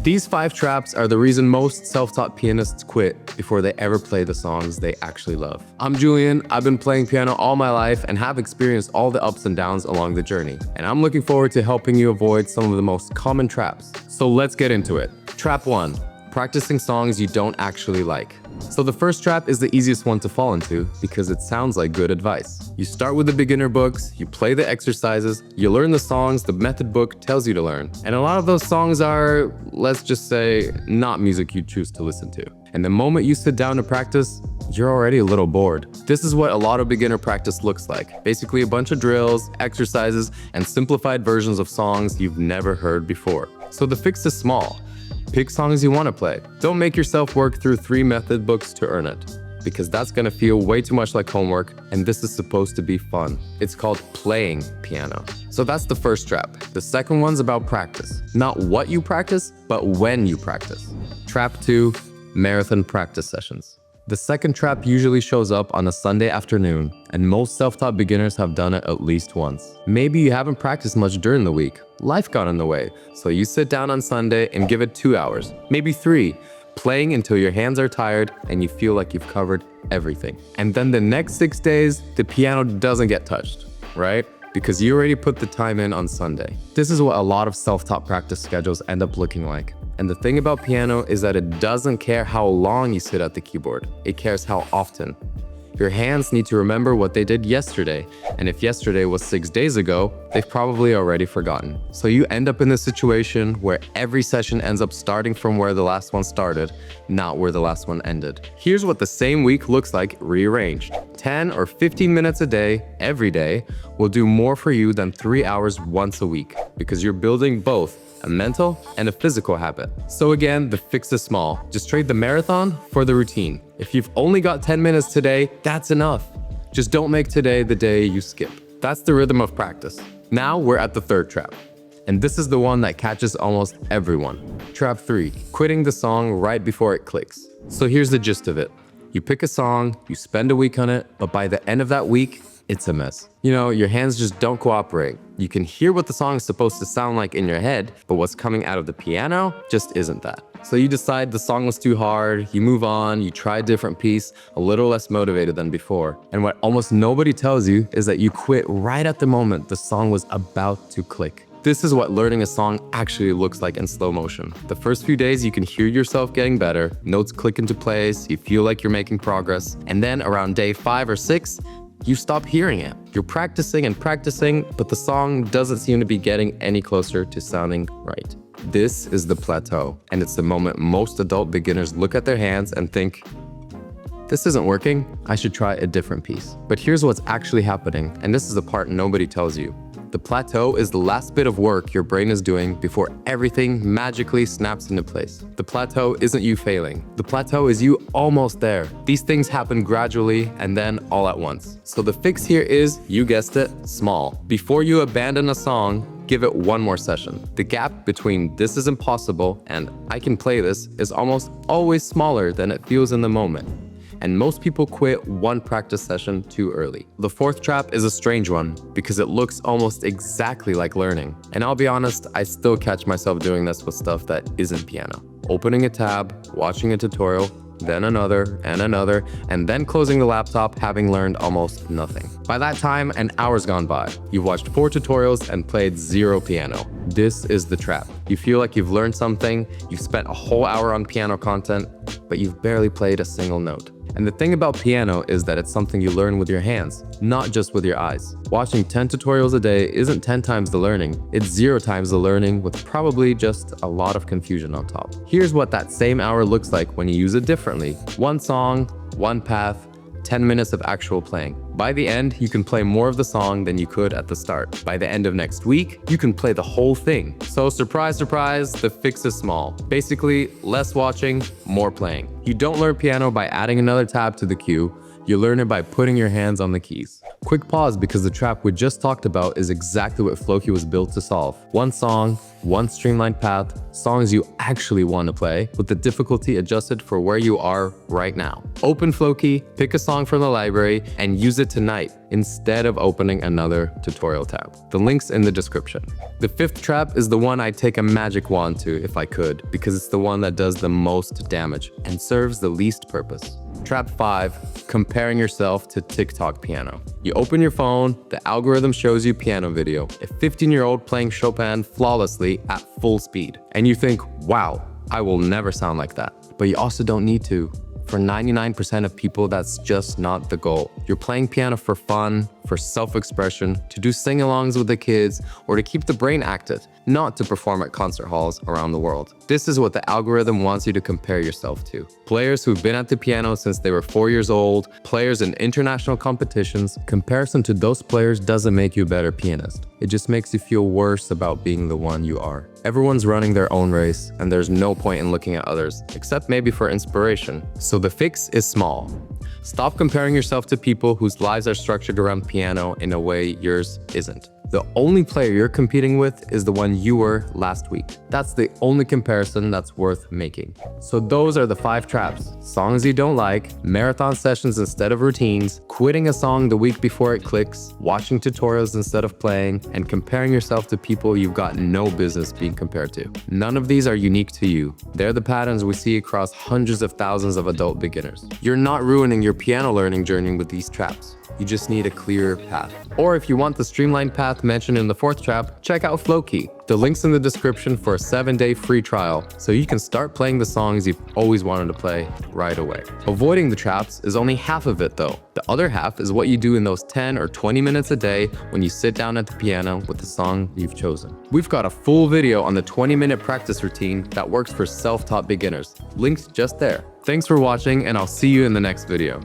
These 5 traps are the reason most self-taught pianists quit before they ever play the songs they actually love. I'm Julian, I've been playing piano all my life and have experienced all the ups and downs along the journey. And I'm looking forward to helping you avoid some of the most common traps. So let's get into it. Trap 1. Practicing songs you don't actually like. So the first trap is the easiest one to fall into because it sounds like good advice. You start with the beginner books, you play the exercises, you learn the songs the method book tells you to learn. And a lot of those songs are, let's just say, not music you choose to listen to. And the moment you sit down to practice, you're already a little bored. This is what a lot of beginner practice looks like. Basically a bunch of drills, exercises, and simplified versions of songs you've never heard before. So the fix is small. Pick songs you want to play. Don't make yourself work through 3 method books to earn it, because that's gonna feel way too much like homework, and this is supposed to be fun. It's called playing piano. So that's the first trap. The second one's about practice. Not what you practice, but when you practice. Trap 2, marathon practice sessions. The second trap usually shows up on a Sunday afternoon, and most self-taught beginners have done it at least once. Maybe you haven't practiced much during the week. Life got in the way, so you sit down on Sunday and give it 2 hours, maybe 3, playing until your hands are tired and you feel like you've covered everything. And then the next 6 days, the piano doesn't get touched, right? Because you already put the time in on Sunday. This is what a lot of self-taught practice schedules end up looking like. And the thing about piano is that it doesn't care how long you sit at the keyboard. It cares how often. Your hands need to remember what they did yesterday. And if yesterday was 6 days ago, they've probably already forgotten. So you end up in a situation where every session ends up starting from where the last one started, not where the last one ended. Here's what the same week looks like rearranged. 10 or 15 minutes a day, every day, will do more for you than 3 hours once a week, because you're building both a mental and a physical habit. So again, the fix is small. Just trade the marathon for the routine. If you've only got 10 minutes today, that's enough. Just don't make today the day you skip. That's the rhythm of practice. Now we're at the third trap. And this is the one that catches almost everyone. Trap 3, quitting the song right before it clicks. So here's the gist of it. You pick a song, you spend a week on it, but by the end of that week, it's a mess. You know, your hands just don't cooperate. You can hear what the song is supposed to sound like in your head, but what's coming out of the piano just isn't that. So you decide the song was too hard, you move on, you try a different piece, a little less motivated than before. And what almost nobody tells you is that you quit right at the moment the song was about to click. This is what learning a song actually looks like in slow motion. The first few days you can hear yourself getting better, notes click into place, you feel like you're making progress, and then around day 5 or 6, you stop hearing it. You're practicing and practicing, but the song doesn't seem to be getting any closer to sounding right. This is the plateau, and it's the moment most adult beginners look at their hands and think, this isn't working, I should try a different piece. But here's what's actually happening, and this is the part nobody tells you. The plateau is the last bit of work your brain is doing before everything magically snaps into place. The plateau isn't you failing. The plateau is you almost there. These things happen gradually and then all at once. So the fix here is, you guessed it, small. Before you abandon a song, give it one more session. The gap between this is impossible and I can play this is almost always smaller than it feels in the moment. And most people quit one practice session too early. The fourth trap is a strange one because it looks almost exactly like learning. And I'll be honest, I still catch myself doing this with stuff that isn't piano. Opening a tab, watching a tutorial, then another, and then closing the laptop having learned almost nothing. By that time, an hour's gone by. You've watched 4 tutorials and played 0 piano. This is the trap. You feel like you've learned something, you've spent a whole hour on piano content, but you've barely played a single note. And the thing about piano is that it's something you learn with your hands, not just with your eyes. Watching 10 tutorials a day isn't 10 times the learning, it's 0 times the learning with probably just a lot of confusion on top. Here's what that same hour looks like when you use it differently. 1 song, 1 path, 10 minutes of actual playing. By the end, you can play more of the song than you could at the start. By the end of next week, you can play the whole thing. So surprise, surprise, the fix is small. Basically, less watching, more playing. You don't learn piano by adding another tab to the queue. You learn it by putting your hands on the keys. Quick pause because the trap we just talked about is exactly what Flowkey was built to solve. One song, one streamlined path, songs you actually want to play, with the difficulty adjusted for where you are right now. Open Flowkey, pick a song from the library, and use it tonight instead of opening another tutorial tab. The link's in the description. The fifth trap is the one I'd take a magic wand to if I could, because it's the one that does the most damage and serves the least purpose. Trap 5, comparing yourself to TikTok piano. You open your phone, the algorithm shows you piano video, a 15-year-old playing Chopin flawlessly at full speed. And you think, wow, I will never sound like that. But you also don't need to. For 99% of people, that's just not the goal. You're playing piano for fun, for self-expression, to do sing-alongs with the kids, or to keep the brain active, not to perform at concert halls around the world. This is what the algorithm wants you to compare yourself to. Players who've been at the piano since they were 4 years old, players in international competitions. Comparison to those players doesn't make you a better pianist. It just makes you feel worse about being the one you are. Everyone's running their own race, and there's no point in looking at others, except maybe for inspiration. So the fix is small. Stop comparing yourself to people whose lives are structured around piano in a way yours isn't. The only player you're competing with is the one you were last week. That's the only comparison that's worth making. So those are the 5 traps. Songs you don't like, marathon sessions instead of routines, quitting a song the week before it clicks, watching tutorials instead of playing, and comparing yourself to people you've got no business being compared to. None of these are unique to you. They're the patterns we see across hundreds of thousands of adult beginners. You're not ruining your piano learning journey with these traps. You just need a clear path. Or if you want the streamlined path mentioned in the 4th trap, check out Flowkey. The link's in the description for a 7-day free trial, so you can start playing the songs you've always wanted to play right away. Avoiding the traps is only half of it though. The other half is what you do in those 10 or 20 minutes a day when you sit down at the piano with the song you've chosen. We've got a full video on the 20-minute practice routine that works for self-taught beginners. Link's just there. Thanks for watching, and I'll see you in the next video.